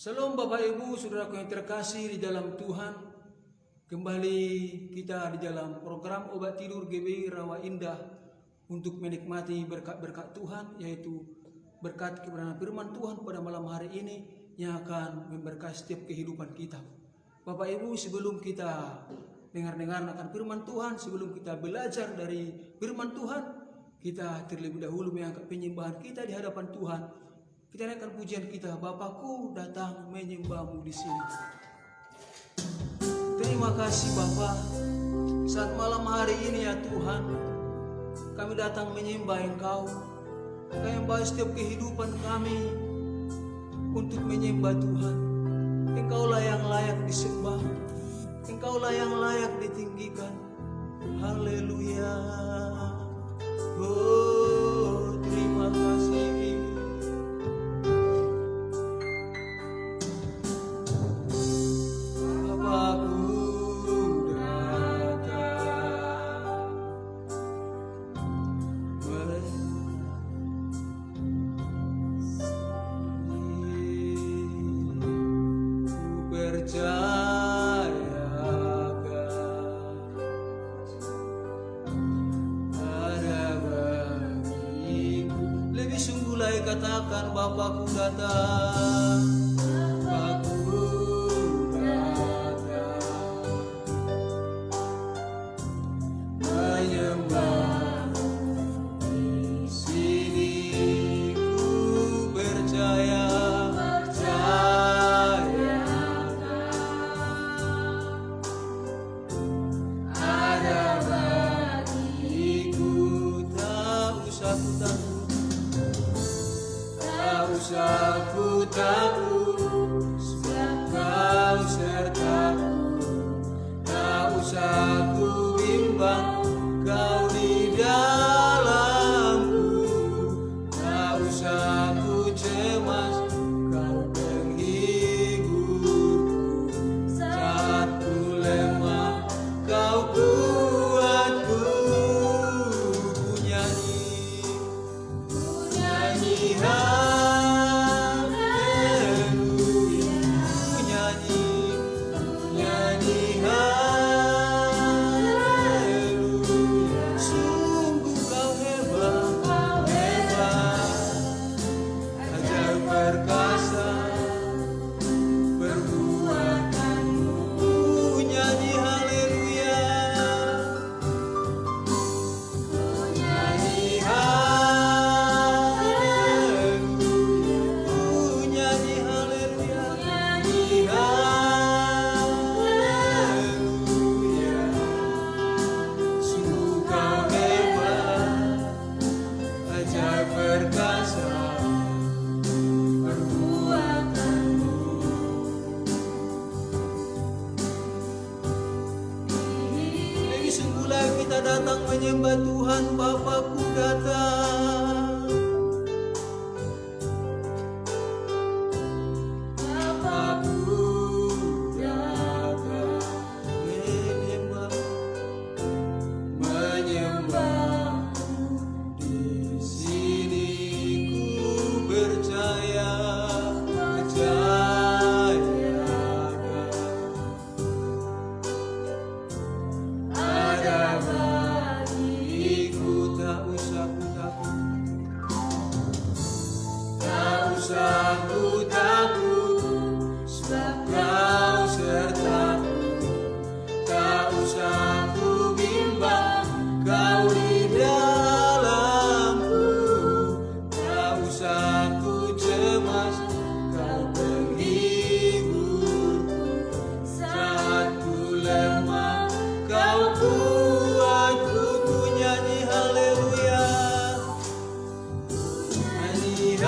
Shalom Bapak Ibu, saudaraku yang terkasih di dalam Tuhan. Kembali kita di dalam program Obat Tidur GBI Rawa Indah untuk menikmati berkat-berkat Tuhan, yaitu berkat kebenaran firman Tuhan pada malam hari ini yang akan memberkati setiap kehidupan kita. Bapak Ibu, sebelum kita dengar akan firman Tuhan, sebelum kita belajar dari firman Tuhan, kita terlebih dahulu mengangkat penyembahan kita di hadapan Tuhan. Kita naikkan pujian kita, Bapakku datang menyembahmu di sini. Terima kasih Bapa, saat malam hari ini ya Tuhan, kami datang menyembah Engkau. Engkau yang baik setiap kehidupan kami untuk menyembah Tuhan. Engkaulah yang layak disembah, Engkaulah yang layak ditinggikan. Haleluya. Oh, terima kasih. Katakan Bapakku datang, Bapakku datang, menyembah di sini. Ku percaya, ada bagiku, tak usah ku takut. Aku takut, sebab Kau sertaku. Tak usah ku bimbang, Kau di dalamku. Tak usah ku cemas, Kau penghiburku. Saat ku lemah, Kau kuatku. Ku nyanyi datang menyembah Tuhan. Bapakku datang, Bapakku datang menyembah di sini. Ku percaya, aku takut, sebab Kau sertaku. Tak usah ku bimbang, Kau di dalamku. Tak usah ku cemas, Kau penghiburku. Saat ku lemah, Kau kuatku. Ku nyanyi haleluya, nyanyi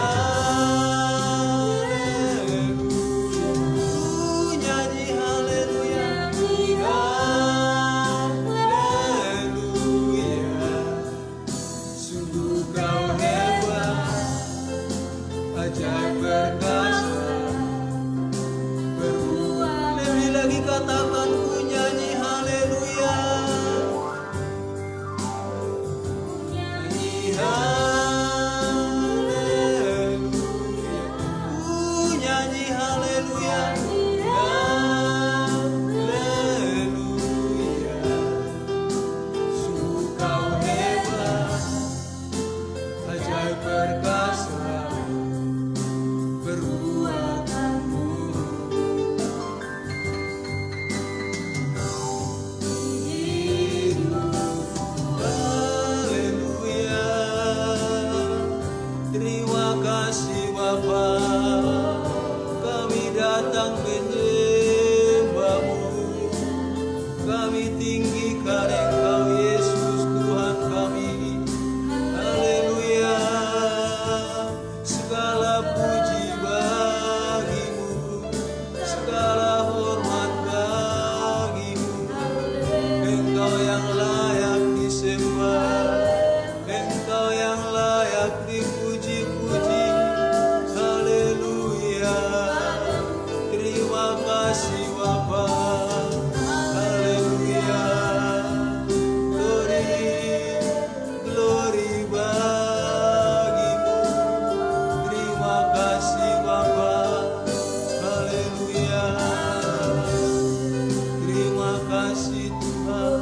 katakan ku nyanyi haleluya, nyanyi haleluya. perkasa perbuatanmu. Haleluya. Terima kasih Bapa, kami datang menyembah-Mu, kami tinggikan Engkau Yesus Tuhan kami. Haleluya. Segala puji bagi-Mu, segala hormat bagi-Mu. Engkau yang layak disembah, Engkau yang layak dipuji-puji. Haleluya. Terima kasih Bapa. Haleluya. Glory bagi-Mu. Terima kasih Bapa. Haleluya. Terima kasih Tuhan.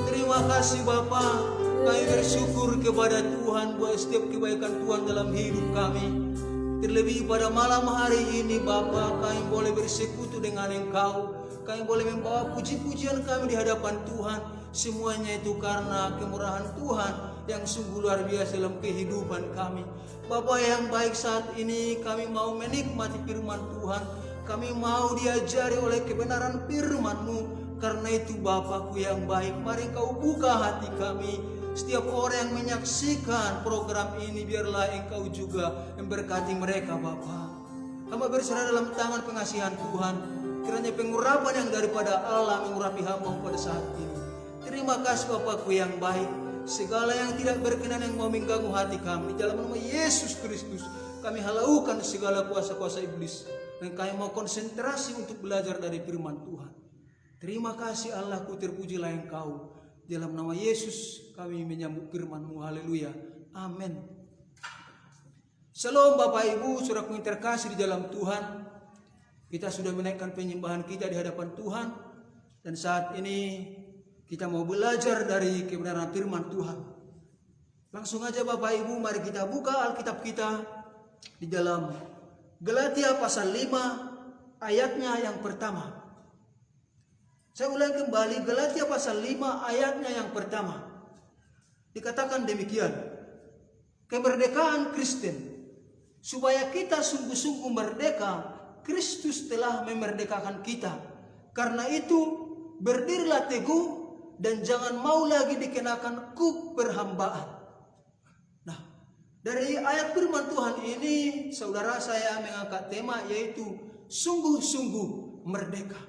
Terima kasih Bapa. Kami bersyukur kepada Tuhan buat setiap kebaikan Tuhan dalam hidup kami. Terlebih pada malam hari ini Bapa, kami boleh bersekutu dengan Engkau. Kami boleh membawa puji-pujian kami di hadapan Tuhan. Semuanya itu karena kemurahan Tuhan yang sungguh luar biasa dalam kehidupan kami. Bapa yang baik, saat ini kami mau menikmati firman Tuhan. Kami mau diajari oleh kebenaran firman-Mu. Karena itu Bapakku yang baik, mari Engkau buka hati kami. Setiap orang yang menyaksikan program ini, biarlah Engkau juga memberkati mereka Bapa. Hamba berserah dalam tangan pengasihan Tuhan. Kiranya pengurapan yang daripada Allah mengurapi hamba pada saat ini. Terima kasih Bapakku yang baik. Segala yang tidak berkenan yang mau mengganggu hati kami, dalam nama Yesus Kristus kami halaukan segala kuasa-kuasa iblis. Dan kami mau konsentrasi untuk belajar dari firman Tuhan. Terima kasih Allahku, terpujilah Engkau. Dalam nama Yesus kami menyambut firman-Mu. Haleluya. Amin. Shalom Bapak Ibu, saudaraku yang terkasih di dalam Tuhan. Kita sudah menaikkan penyembahan kita di hadapan Tuhan. Dan saat ini kita mau belajar dari kebenaran firman Tuhan. Langsung aja Bapak Ibu, mari kita buka Alkitab kita di dalam Galatia pasal 5 ayatnya yang pertama. Saya ulangi kembali, Galatia pasal 5 ayatnya yang pertama. Dikatakan demikian, kemerdekaan Kristen, supaya kita sungguh-sungguh merdeka, Kristus telah memerdekakan kita. Karena itu, berdirilah teguh dan jangan mau lagi dikenakan kuk perhambaan. Nah, dari ayat firman Tuhan ini, saudara saya mengangkat tema yaitu sungguh-sungguh merdeka.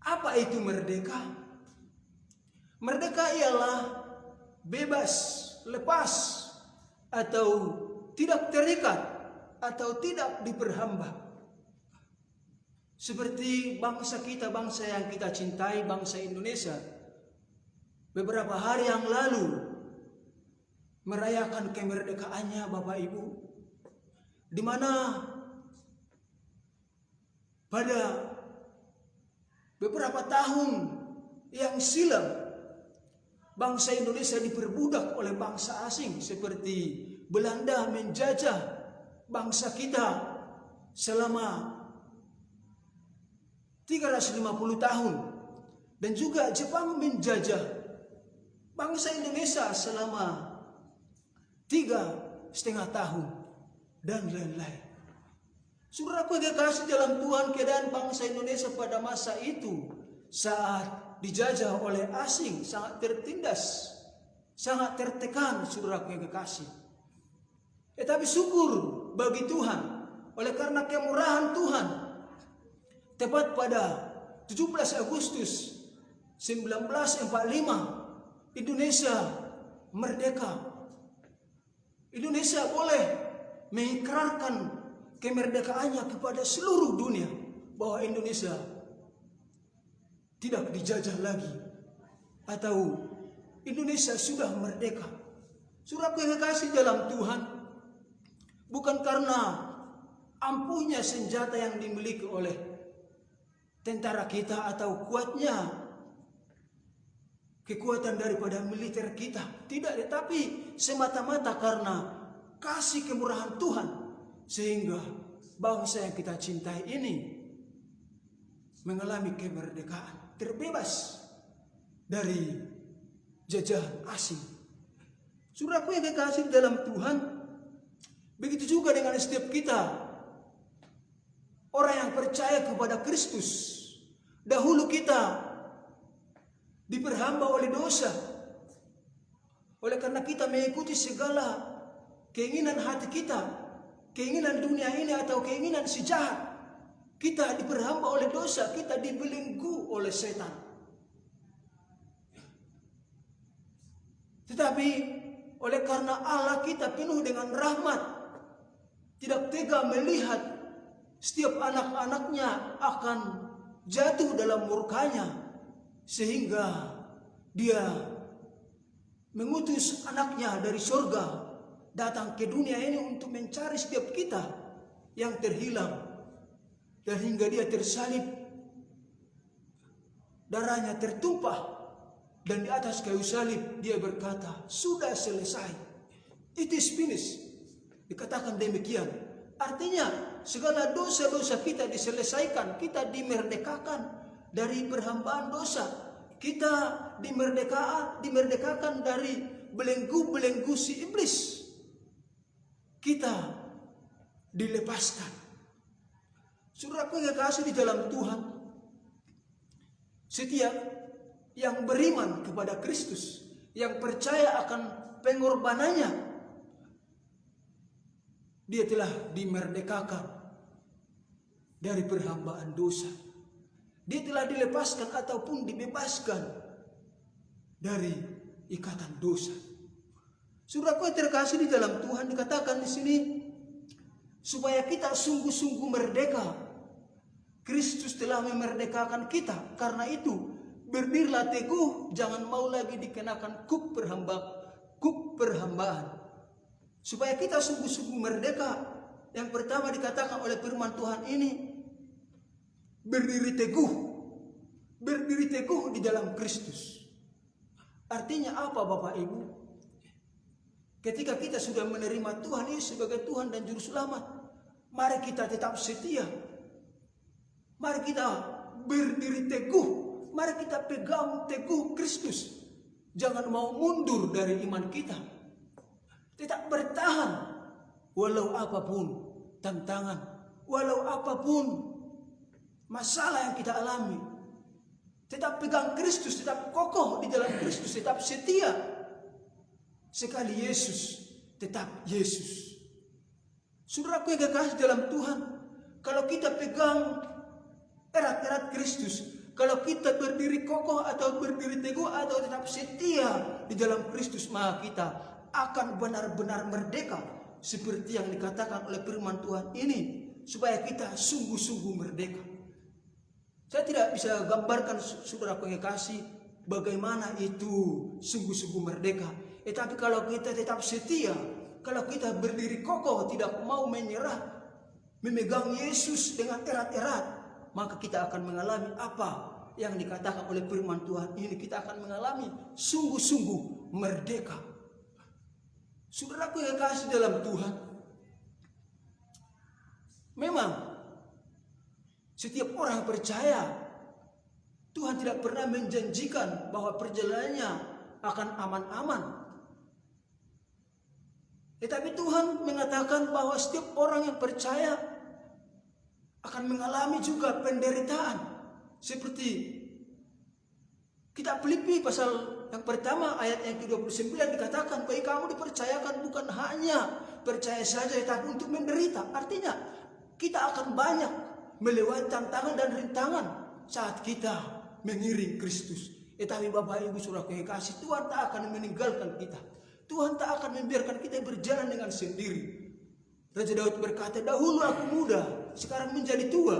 Apa itu merdeka? Merdeka ialah bebas, lepas, atau tidak terikat, atau tidak diperhamba. Seperti bangsa kita, bangsa yang kita cintai, bangsa Indonesia. Beberapa hari yang lalu merayakan kemerdekaannya Bapak Ibu. Di mana pada beberapa tahun yang silam bangsa Indonesia diperbudak oleh bangsa asing seperti Belanda menjajah bangsa kita selama 350 tahun, dan juga Jepang menjajah bangsa Indonesia selama 3,5 tahun dan lain-lain. Saudaraku yang kekasih dalam Tuhan, keadaan bangsa Indonesia pada masa itu saat dijajah oleh asing sangat tertindas, sangat tertekan, saudaraku yang kekasih. Tetapi syukur bagi Tuhan, oleh karena kemurahan Tuhan, tepat pada 17 Agustus 1945 Indonesia merdeka. Indonesia boleh mengikrarkan kemerdekaannya kepada seluruh dunia bahwa Indonesia tidak dijajah lagi, atau Indonesia sudah merdeka. Saudaraku yang kekasih dalam Tuhan, bukan karena ampuhnya senjata yang dimiliki oleh tentara kita atau kuatnya kekuatan daripada militer kita. Tidak, tetapi semata-mata karena kasih kemurahan Tuhan. Sehingga bangsa yang kita cintai ini mengalami kemerdekaan, terbebas dari jajahan asing. Saudaraku yang kekasih dalam Tuhan, begitu juga dengan setiap kita, orang yang percaya kepada Kristus. Dahulu kita diperhamba oleh dosa. Oleh karena kita mengikuti segala keinginan hati kita, keinginan dunia ini atau keinginan si jahat. Kita diperhamba oleh dosa, kita dibelenggu oleh setan. Tetapi oleh karena Allah kita penuh dengan rahmat, tidak tega melihat setiap anak-anaknya akan jatuh dalam murkanya, sehingga dia mengutus anaknya dari surga datang ke dunia ini untuk mencari setiap kita yang terhilang. Dan hingga dia tersalib, darahnya tertumpah, dan di atas kayu salib dia berkata, sudah selesai. It is finished. Dikatakan demikian. Artinya segala dosa-dosa kita diselesaikan, kita dimerdekakan dari perhambaan dosa. Kita dimerdekakan dari belenggu-belenggu si iblis. Kita dilepaskan. Saudaraku yang kasih di dalam Tuhan, setiap yang beriman kepada Kristus, yang percaya akan pengorbanannya, dia telah dimerdekakan dari perhambaan dosa. Dia telah dilepaskan ataupun dibebaskan dari ikatan dosa. Saudaraku yang terkasih di dalam Tuhan, dikatakan di sini supaya kita sungguh-sungguh merdeka. Kristus telah memerdekakan kita. Karena itu berdirilah teguh, jangan mau lagi dikenakan kuk perhambaan. Supaya kita sungguh-sungguh merdeka. Yang pertama dikatakan oleh firman Tuhan ini, berdiri teguh. Berdiri teguh di dalam Kristus. Artinya apa Bapak Ibu? Ketika kita sudah menerima Tuhan Yesus sebagai Tuhan dan Juru Selamat, mari kita tetap setia. Mari kita berdiri teguh. Mari kita pegang teguh Kristus. Jangan mau mundur dari iman kita. Tetap bertahan. Walau apapun tantangan. Walau apapun masalah yang kita alami. Tetap pegang Kristus. Tetap kokoh di dalam Kristus. Tetap setia. Sekali Yesus, tetap Yesus. Saudaraku yang kekasih dalam Tuhan, kalau kita pegang erat-erat Kristus, kalau kita berdiri kokoh atau berdiri teguh atau tetap setia di dalam Kristus, maka kita akan benar-benar merdeka. Seperti yang dikatakan oleh firman Tuhan ini, supaya kita sungguh-sungguh merdeka. Saya tidak bisa gambarkan saudaraku yang kekasih bagaimana itu sungguh-sungguh merdeka. Tetapi kalau kita tetap setia, kalau kita berdiri kokoh, tidak mau menyerah, memegang Yesus dengan erat-erat, maka kita akan mengalami apa yang dikatakan oleh firman Tuhan ini. Kita akan mengalami sungguh-sungguh merdeka. Saudaraku yang kasih dalam Tuhan, memang setiap orang percaya, Tuhan tidak pernah menjanjikan bahwa perjalanannya akan aman-aman. Tetapi Tuhan mengatakan bahwa setiap orang yang percaya akan mengalami juga penderitaan. Seperti kitab Filipi pasal yang pertama ayat yang ke-29 dikatakan, bagi kamu dipercayakan bukan hanya percaya saja tetapi untuk menderita. Artinya kita akan banyak melewati tantangan dan rintangan saat kita mengiring Kristus. Tetapi Bapak Ibu Saudara yang kasih, Tuhan tak akan meninggalkan kita. Tuhan tak akan membiarkan kita berjalan dengan sendiri. Raja Daud berkata, dahulu aku muda, sekarang menjadi tua.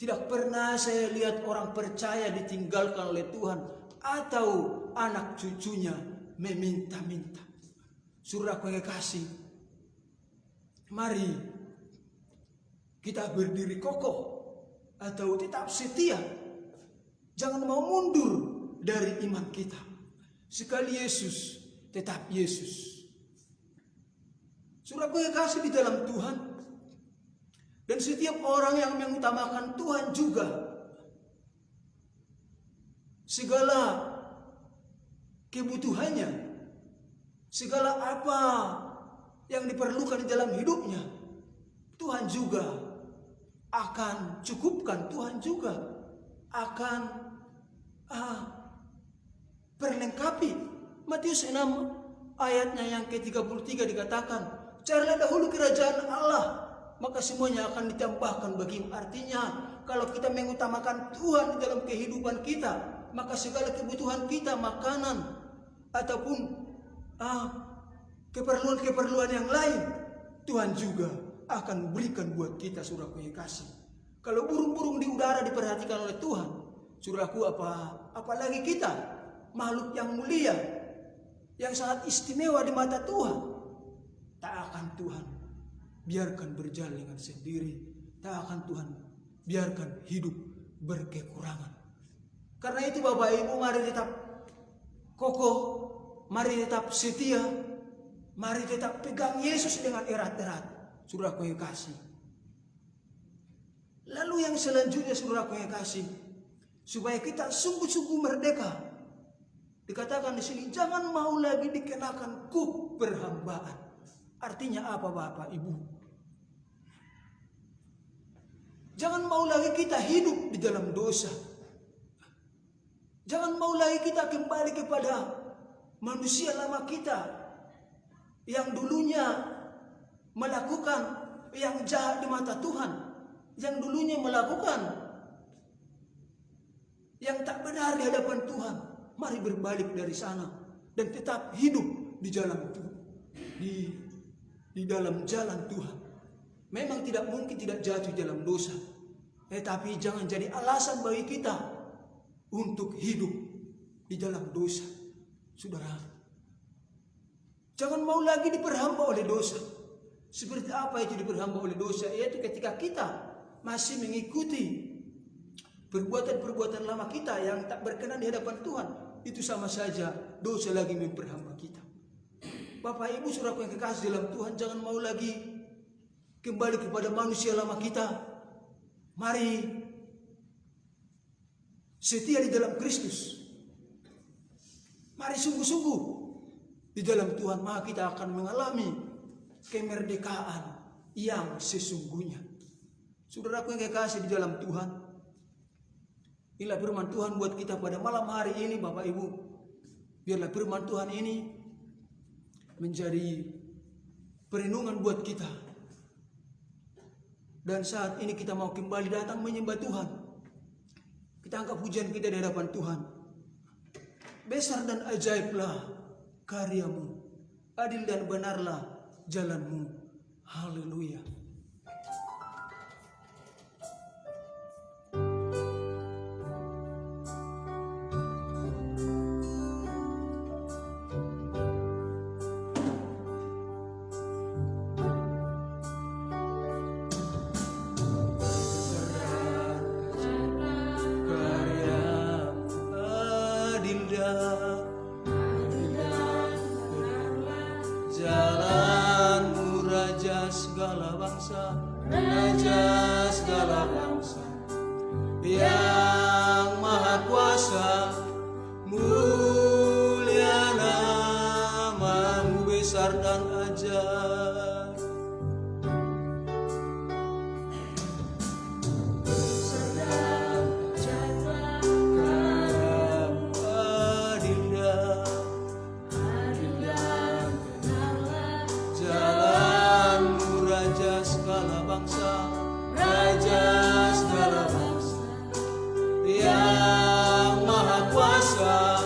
Tidak pernah saya lihat orang percaya ditinggalkan oleh Tuhan atau anak cucunya meminta-minta. Saudaraku yang kasih, mari kita berdiri kokoh atau tetap setia. Jangan mau mundur dari iman kita. Sekali Yesus, tetap Yesus. Saudaraku yang kasih di dalam Tuhan, dan setiap orang yang mengutamakan Tuhan juga, segala kebutuhannya, segala apa yang diperlukan di dalam hidupnya, Tuhan juga akan cukupkan, Tuhan juga akan perlengkapi. Matius 6 ayatnya yang ke-33 dikatakan, carilah dahulu kerajaan Allah, maka semuanya akan ditambahkan bagimu. Artinya, kalau kita mengutamakan Tuhan di dalam kehidupan kita, maka segala kebutuhan kita, makanan ataupun keperluan-keperluan yang lain, Tuhan juga akan berikan buat kita, saudaraku yang kasih. Kalau burung-burung di udara diperhatikan oleh Tuhan, saudaraku, apalagi kita, makhluk yang mulia, yang sangat istimewa di mata Tuhan, tak akan Tuhan biarkan berjalan dengan sendiri, tak akan Tuhan biarkan hidup berkekurangan. Karena itu Bapak Ibu, mari tetap kokoh, mari tetap setia, mari tetap pegang Yesus dengan erat-erat, saudaraku yang kasih. Lalu yang selanjutnya, saudaraku yang kasih, supaya kita sungguh-sungguh merdeka, dikatakan di sini, jangan mau lagi dikenakan kuk perhambaan. Artinya apa Bapak Ibu? Jangan mau lagi kita hidup di dalam dosa. Jangan mau lagi kita kembali kepada manusia lama kita yang dulunya melakukan yang jahat di mata Tuhan, yang dulunya melakukan yang tak benar di hadapan Tuhan. Mari berbalik dari sana dan tetap hidup di dalam jalan Tuhan. Memang tidak mungkin tidak jatuh dalam dosa, tetapi jangan jadi alasan bagi kita untuk hidup di dalam dosa. Saudara, jangan mau lagi diperhamba oleh dosa. Seperti apa itu diperhamba oleh dosa? Yaitu ketika kita masih mengikuti perbuatan-perbuatan lama kita yang tak berkenan di hadapan Tuhan, itu sama saja dosa lagi memperhamba kita. Bapak Ibu saudaraku yang kekasih dalam Tuhan, jangan mau lagi kembali kepada manusia lama kita. Mari setia di dalam Kristus. Mari sungguh-sungguh di dalam Tuhan, maka kita akan mengalami kemerdekaan yang sesungguhnya. Saudaraku yang kekasih di dalam Tuhan, inilah firman Tuhan buat kita pada malam hari ini Bapak Ibu. Biarlah firman Tuhan ini menjadi perenungan buat kita. Dan saat ini kita mau kembali datang menyembah Tuhan. Kita angkat pujian kita di hadapan Tuhan. Besar dan ajaiblah karyamu, adil dan benarlah jalanmu. Haleluya. Jalanmu Raja segala bangsa, Raja segala bangsa, yang maha kuasa, mulia namamu, besar dan ajaib. Besar dan ajaib karyamu, adil dan jalanmu Raja segala bangsa, Raja segala bangsa, yang maha kuasa,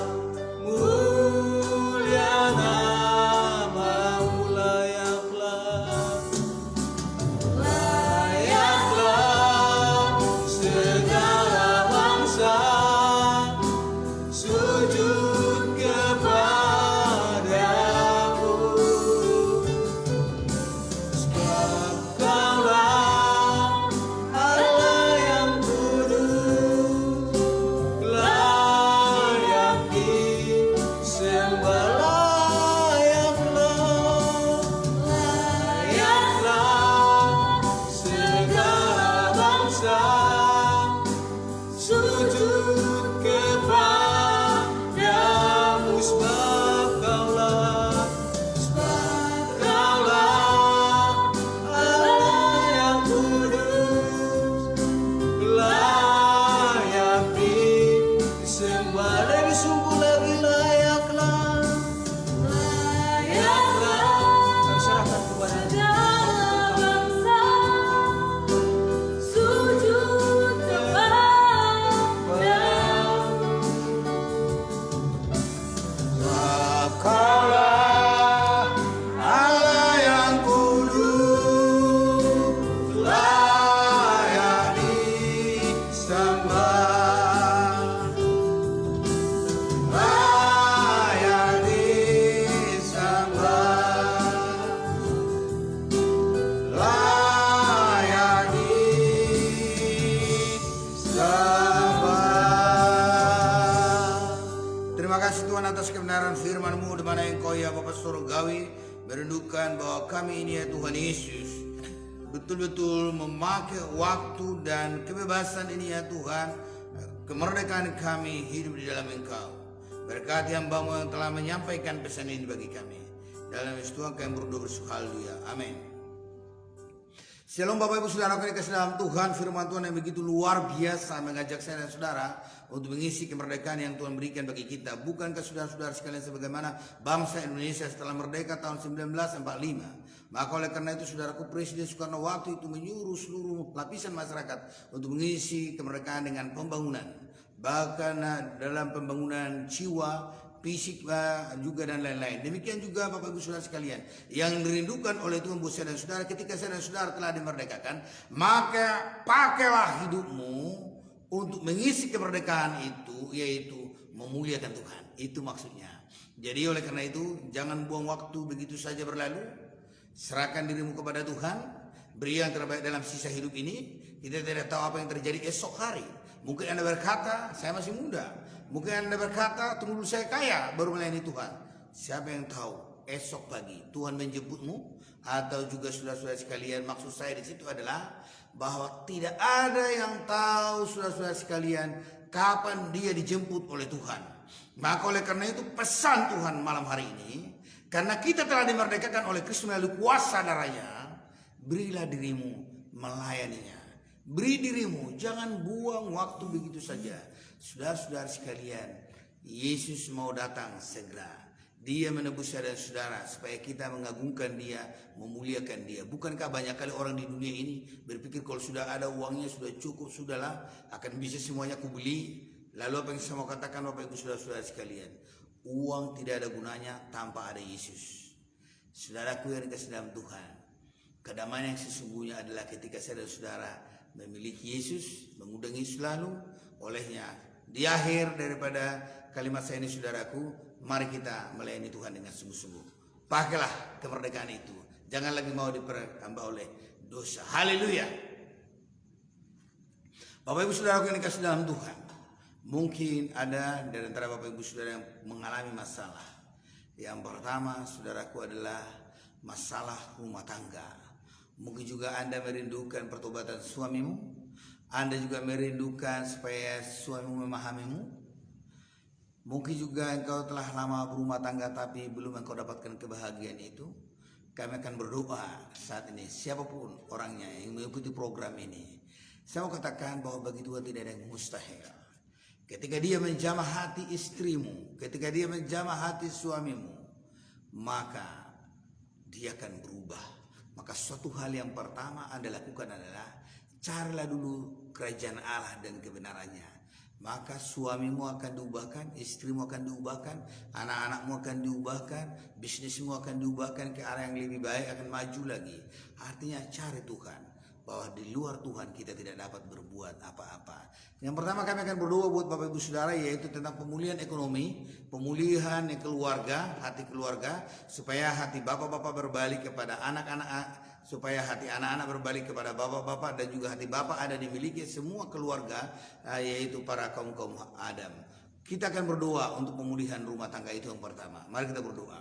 mulia namamu, layaklah Bapa Surgawi, merindukan bahwa kami ini ya Tuhan Yesus betul-betul memakai waktu dan kebebasan ini ya Tuhan, kemerdekaan kami hidup di dalam Engkau. Berkati hamba-Mu yang telah menyampaikan pesan ini bagi kami. Dalam Yesus Tuhan kami berdoa bersyukur, haleluya, amin. Shalom Bapak Ibu Saudara yang dikasihi dalam Tuhan. Firman Tuhan yang begitu luar biasa mengajak saya dan saudara untuk mengisi kemerdekaan yang Tuhan berikan bagi kita. Bukankah saudara-saudara sekalian sebagaimana bangsa Indonesia setelah merdeka tahun 1945? Maka oleh karena itu saudaraku, Presiden Soekarno waktu itu menyuruh seluruh lapisan masyarakat untuk mengisi kemerdekaan dengan pembangunan. Bahkan dalam pembangunan jiwa, fisik juga dan lain-lain. Demikian juga Bapak Ibu Saudara sekalian yang dirindukan oleh Tuhan buat saya dan saudara, ketika saya dan saudara telah dimerdekakan, maka pakailah hidupmu untuk mengisi kemerdekaan itu, yaitu memuliakan Tuhan. Itu maksudnya. Jadi oleh karena itu jangan buang waktu begitu saja berlalu. Serahkan dirimu kepada Tuhan, beri yang terbaik dalam sisa hidup ini. Kita tidak tahu apa yang terjadi esok hari. Mungkin Anda berkata, saya masih muda. Mungkin Anda berkata, tunggu dulu saya kaya baru melayani Tuhan. Siapa yang tahu esok pagi Tuhan menjemputmu? Atau juga saudara-saudara sekalian, maksud saya di situ adalah bahwa tidak ada yang tahu saudara-saudara sekalian kapan dia dijemput oleh Tuhan. Maka oleh karena itu pesan Tuhan malam hari ini, karena kita telah dimerdekakan oleh Kristus melalui kuasa darahnya, berilah dirimu melayaninya. Beri dirimu, jangan buang waktu begitu saja. Saudara-saudara sekalian, Yesus mau datang segera. Dia menebus saya dan saudara supaya kita mengagungkan Dia, memuliakan Dia. Bukankah banyak kali orang di dunia ini berpikir kalau sudah ada uangnya, sudah cukup, sudahlah, akan bisa semuanya kubeli. Lalu apa yang saya mau katakan Bapak Ibu saudara-saudara sekalian, uang tidak ada gunanya tanpa ada Yesus. Saudaraku yang dikasihi dalam Tuhan, kedamaian yang sesungguhnya adalah ketika saya dan saudara memiliki Yesus, mengundang Yesus lalu olehnya. Di akhir daripada kalimat saya ini saudaraku, mari kita melayani Tuhan dengan sungguh-sungguh. Pakailah kemerdekaan itu, jangan lagi mau diperhamba oleh dosa. Haleluya. Bapak Ibu saudaraku yang dikasihi dalam Tuhan, mungkin ada dari antara Bapak Ibu saudara yang mengalami masalah. Yang pertama saudaraku adalah masalah rumah tangga. Mungkin juga Anda merindukan pertobatan suamimu. Anda juga merindukan supaya suamimu memahamimu. Mungkin juga engkau telah lama berumah tangga tapi belum engkau dapatkan kebahagiaan itu. Kami akan berdoa saat ini, siapapun orangnya yang mengikuti program ini. Saya mau katakan bahwa bagi Tuhan tidak ada yang mustahil. Ketika Dia menjamah hati istrimu, ketika Dia menjamah hati suamimu, maka Dia akan berubah. Maka suatu hal yang pertama Anda lakukan adalah carilah dulu kerajaan Allah dan kebenarannya. Maka suamimu akan diubahkan, istrimu akan diubahkan, anak-anakmu akan diubahkan, bisnismu akan diubahkan ke arah yang lebih baik, akan maju lagi. Artinya cari Tuhan, bahwa di luar Tuhan kita tidak dapat berbuat apa-apa. Yang pertama kami akan berdoa buat Bapak Ibu Saudara, yaitu tentang pemulihan ekonomi, pemulihan keluarga, hati keluarga, supaya hati bapak-bapak berbalik kepada anak-anak, supaya hati anak-anak berbalik kepada bapak-bapak, dan juga hati bapak ada dimiliki semua keluarga, yaitu para kaum-kaum Adam. Kita akan berdoa untuk pemulihan rumah tangga, itu yang pertama. Mari kita berdoa.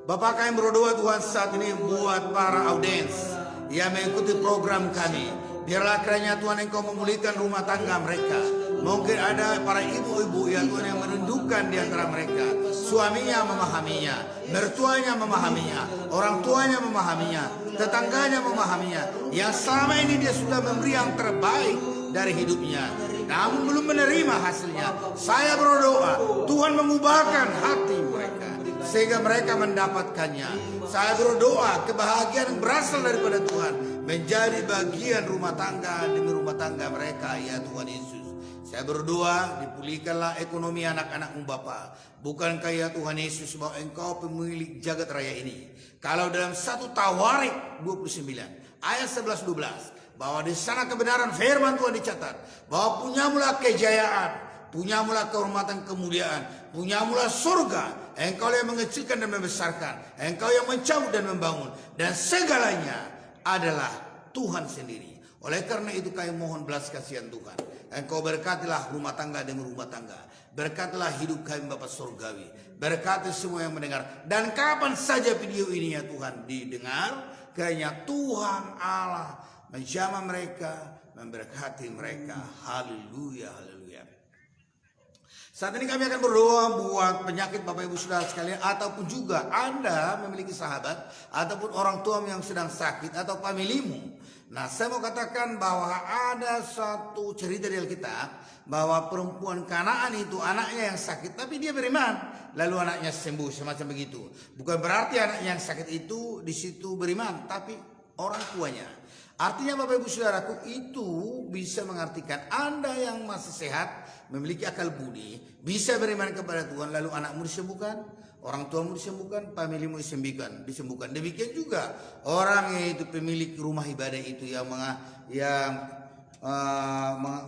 Bapak, kami berdoa Tuhan saat ini buat para audiens yang mengikuti program kami. Biarlah kiranya Tuhan Engkau memulihkan rumah tangga mereka. Mungkin ada para ibu-ibu ya Tuhan yang merindukan di antara mereka. Suaminya memahaminya, mertuanya memahaminya, orang tuanya memahaminya, tetangganya memahaminya. Yang selama ini dia sudah memberi yang terbaik dari hidupnya, namun belum menerima hasilnya. Saya berdoa Tuhan mengubahkan hati mereka sehingga mereka mendapatkannya. Saya berdoa kebahagiaan yang berasal daripada Tuhan menjadi bagian rumah tangga demi rumah tangga mereka, ya Tuhan Yesus. Saya berdoa dipulihkanlah ekonomi anak-anakmu Bapa. Bukankah ya Tuhan Yesus bahwa Engkau pemilik jagat raya ini? Kalau dalam 1 Tawarik 29 ayat 11-12 bahwa di sana kebenaran firman Tuhan dicatat bahwa punyamulah kejayaan, punyamulah kehormatan kemuliaan, punyamulah surga. Engkau yang mengecilkan dan membesarkan, Engkau yang mencabut dan membangun, dan segalanya adalah Tuhan sendiri. Oleh karena itu kami mohon belas kasihan Tuhan. Engkau berkatilah rumah tangga demi rumah tangga. Berkatilah hidup kami Bapa Surgawi. Berkati semua yang mendengar. Dan kapan saja video ini ya Tuhan didengar, kiranya Tuhan Allah menjamah mereka, memberkati mereka. Haleluya, haleluya. Saat ini kami akan berdoa buat penyakit Bapak Ibu Saudara sekalian, ataupun juga Anda memiliki sahabat ataupun orang tua yang sedang sakit atau familimu. Nah, saya mau katakan bahwa ada satu cerita di Alkitab bahwa perempuan Kanaan itu anaknya yang sakit tapi dia beriman, lalu anaknya sembuh, semacam begitu. Bukan berarti anaknya yang sakit itu di situ beriman, tapi orang tuanya. Artinya Bapak Ibu Saudaraku, itu bisa mengartikan Anda yang masih sehat, memiliki akal budi, bisa beriman kepada Tuhan, lalu anakmu disembuhkan, orang tuamu disembuhkan, familimu disembuhkan. Demikian juga orang yaitu pemilik rumah ibadah itu yang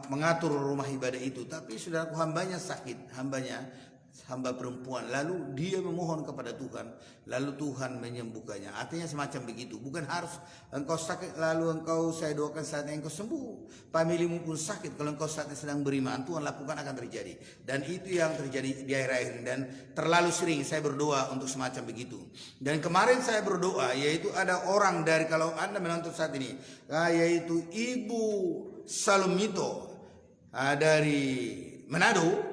mengatur rumah ibadah itu. Tapi saudaraku, hambanya sakit, hamba perempuan, lalu dia memohon kepada Tuhan, lalu Tuhan menyembuhkannya. Artinya semacam begitu. Bukan harus engkau sakit lalu saya doakan saatnya engkau sembuh. Familimu pun sakit, kalau engkau saatnya sedang beriman, Tuhan lakukan akan terjadi. Dan itu yang terjadi di akhir-akhir ini. Dan terlalu sering saya berdoa untuk semacam begitu. Dan kemarin saya berdoa, yaitu ada orang dari, kalau Anda menonton saat ini, yaitu Ibu Salumito dari Manado.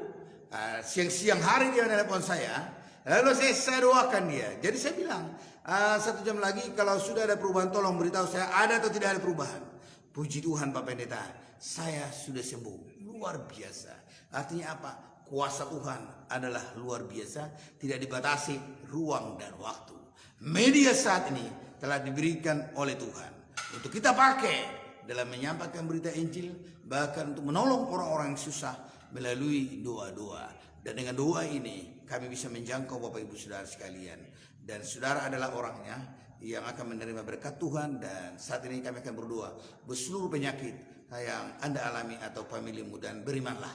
Siang-siang hari dia menelpon saya, lalu saya doakan dia. Jadi saya bilang, 1 jam lagi kalau sudah ada perubahan tolong beritahu saya ada atau tidak ada perubahan. Puji Tuhan Pak Pendeta, saya sudah sembuh. Luar biasa. Artinya apa? Kuasa Tuhan adalah luar biasa, tidak dibatasi ruang dan waktu. Media saat ini telah diberikan oleh Tuhan untuk kita pakai dalam menyampaikan berita Injil, bahkan untuk menolong orang-orang yang susah melalui doa-doa. Dan dengan doa ini kami bisa menjangkau Bapak Ibu Saudara sekalian. Dan saudara adalah orangnya yang akan menerima berkat Tuhan. Dan saat ini kami akan berdoa berseluruh penyakit yang Anda alami atau familimu, dan berimanlah.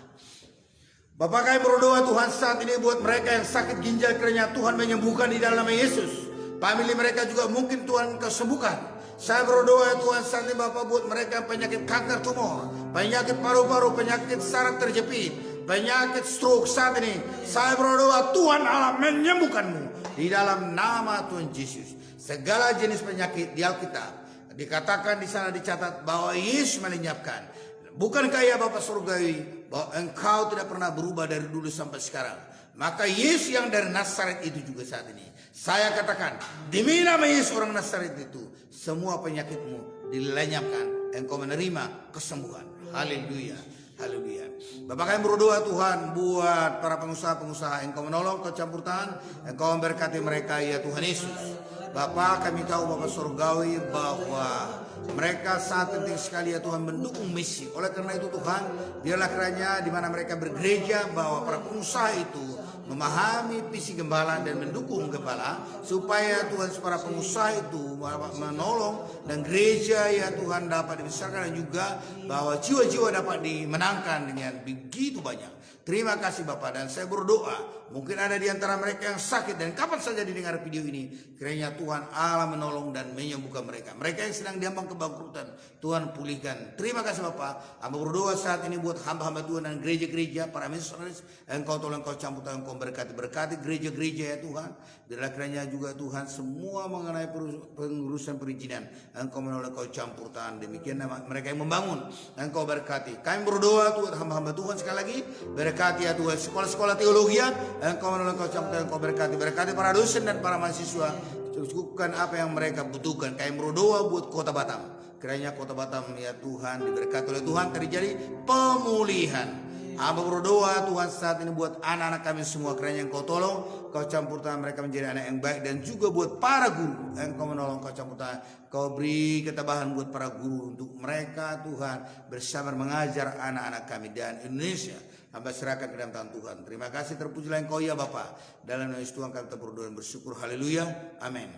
Bapak, kami berdoa Tuhan saat ini buat mereka yang sakit ginjal, kiranya Tuhan menyembuhkan di dalam nama Yesus. Famili mereka juga mungkin Tuhan kesembuhkan. Saya berdoa Tuhan saat ini Bapak buat mereka penyakit kanker tumor, penyakit paru-paru, penyakit saraf terjepit, penyakit stroke saat ini. Saya berdoa Tuhan Allah menyembuhkanmu di dalam nama Tuhan Yesus. Segala jenis penyakit di Alkitab dikatakan di sana, dicatat bahwa Yesus melenyapkan. Bukankah ya Bapak Surgawi bahwa engkau tidak pernah berubah dari dulu sampai sekarang? Maka Yesus yang dari Nazaret itu juga saat ini saya katakan, demi nama Yesus orang Nazaret itu, semua penyakitmu dilenyapkan, engkau menerima kesembuhan. Haleluya, haleluya. Bapak kami berdoa Tuhan buat para pengusaha-pengusaha, engkau menolong, kau campur tangan, engkau memberkati mereka ya Tuhan Yesus. Bapak, kami tahu Bapak Surgawi bahwa mereka sangat penting sekali ya Tuhan mendukung misi. Oleh karena itu Tuhan, biarlah kiranya di mana mereka bergereja, bahwa para pengusaha itu memahami visi gembala dan mendukung gembala, supaya Tuhan para pengusaha itu menolong dan gereja ya Tuhan dapat dibesarkan, dan juga bahwa jiwa-jiwa dapat dimenangkan dengan begitu banyak. Terima kasih Bapak, dan saya berdoa mungkin ada di antara mereka yang sakit, dan kapan saja didengar video ini, kiranya Tuhan Allah menolong dan menyembuhkan mereka. Mereka yang sedang diambang kebangkrutan, Tuhan pulihkan. Terima kasih Bapak. Hamba berdoa saat ini buat hamba-hamba Tuhan dan gereja-gereja, para misionaris, engkau tolong, engkau campur tangan, engkau berkati gereja-gereja ya Tuhan. Biarlah kiranya juga Tuhan semua mengenai pengurusan perizinan, engkau menolong, engkau campur tangan. Demikian mereka yang membangun, engkau berkati. Kami berdoa Tuhan, hamba-hamba Tuhan sekali lagi, berkati ya Tuhan sekolah-sekolah teologi, engkau menolong, engkau campur tangan, engkau berkati para dosen dan para mahasiswa, cukupkan apa yang mereka butuhkan. Kami berdoa buat Kota Batam, kiranya Kota Batam ya Tuhan diberkati oleh Tuhan, terjadi pemulihan. Hamba berdoa Tuhan saat ini buat anak-anak kami semua, kiranya engkau tolong, kau campur tangan mereka menjadi anak yang baik, dan juga buat para guru, engkau menolong, kau campur tangan, kau beri ketabahan buat para guru untuk mereka Tuhan bersabar mengajar anak-anak kami dan Indonesia. Hamba serahkan ke dalam tangan Tuhan. Terima kasih, terpujilah engkau ya Bapa. Dalam nama Yesus Tuhan kami berdoa dan bersyukur. Haleluya, amin.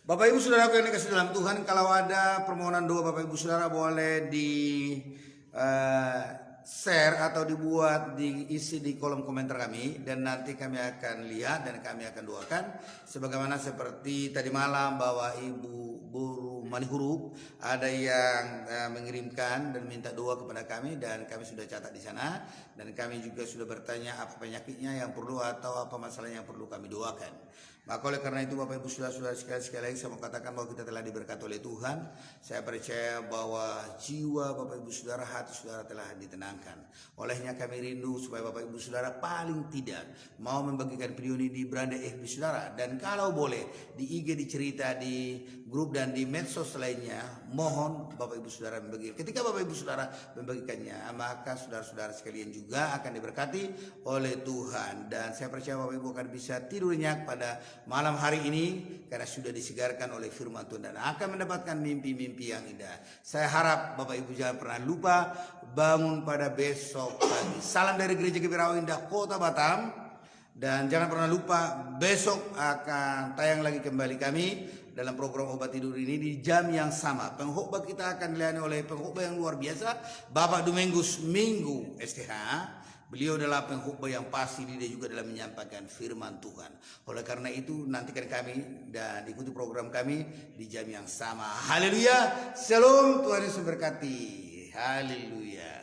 Bapak Ibu Saudara yang dikasihi dalam Tuhan, kalau ada permohonan doa Bapak Ibu Saudara boleh share atau diisi di kolom komentar kami, dan nanti kami akan lihat dan kami akan doakan sebagaimana seperti tadi malam bahwa Ibu Buru Manihuruk ada yang mengirimkan dan minta doa kepada kami, dan kami sudah catat di sana, dan kami juga sudah bertanya apa penyakitnya yang perlu atau apa masalahnya yang perlu kami doakan. Maka oleh karena itu Bapak Ibu Saudara-saudara sekali lagi saya mau katakan bahwa kita telah diberkati oleh Tuhan. Saya percaya bahwa jiwa Bapak Ibu Saudara, hati Saudara telah ditenangkan. Olehnya kami rindu supaya Bapak Ibu Saudara paling tidak mau membagikan video ini di beranda FB Saudara, dan kalau boleh di IG, di cerita, di grup dan di medsos lainnya, mohon Bapak Ibu Saudara membagikan. Ketika Bapak Ibu Saudara membagikannya, maka saudara-saudara sekalian juga akan diberkati oleh Tuhan, dan saya percaya Bapak Ibu akan bisa tidur nyenyak pada malam hari ini karena sudah disegarkan oleh firman Tuhan dan akan mendapatkan mimpi-mimpi yang indah. Saya harap Bapak Ibu jangan pernah lupa bangun pada besok pagi. Salam dari Gereja GBI Indah Kota Batam, dan jangan pernah lupa besok akan tayang lagi kembali kami dalam program Obat Tidur ini di jam yang sama. Pengkhotbah kita akan dilayani oleh pengkhotbah yang luar biasa, Bapak Domingus Minggu STH. Beliau adalah pengkhotbah yang pasti, dia juga dalam menyampaikan firman Tuhan. Oleh karena itu nantikan kami dan ikuti program kami di jam yang sama. Haleluya. Shalom, Tuhan Yesus berkati. Haleluya.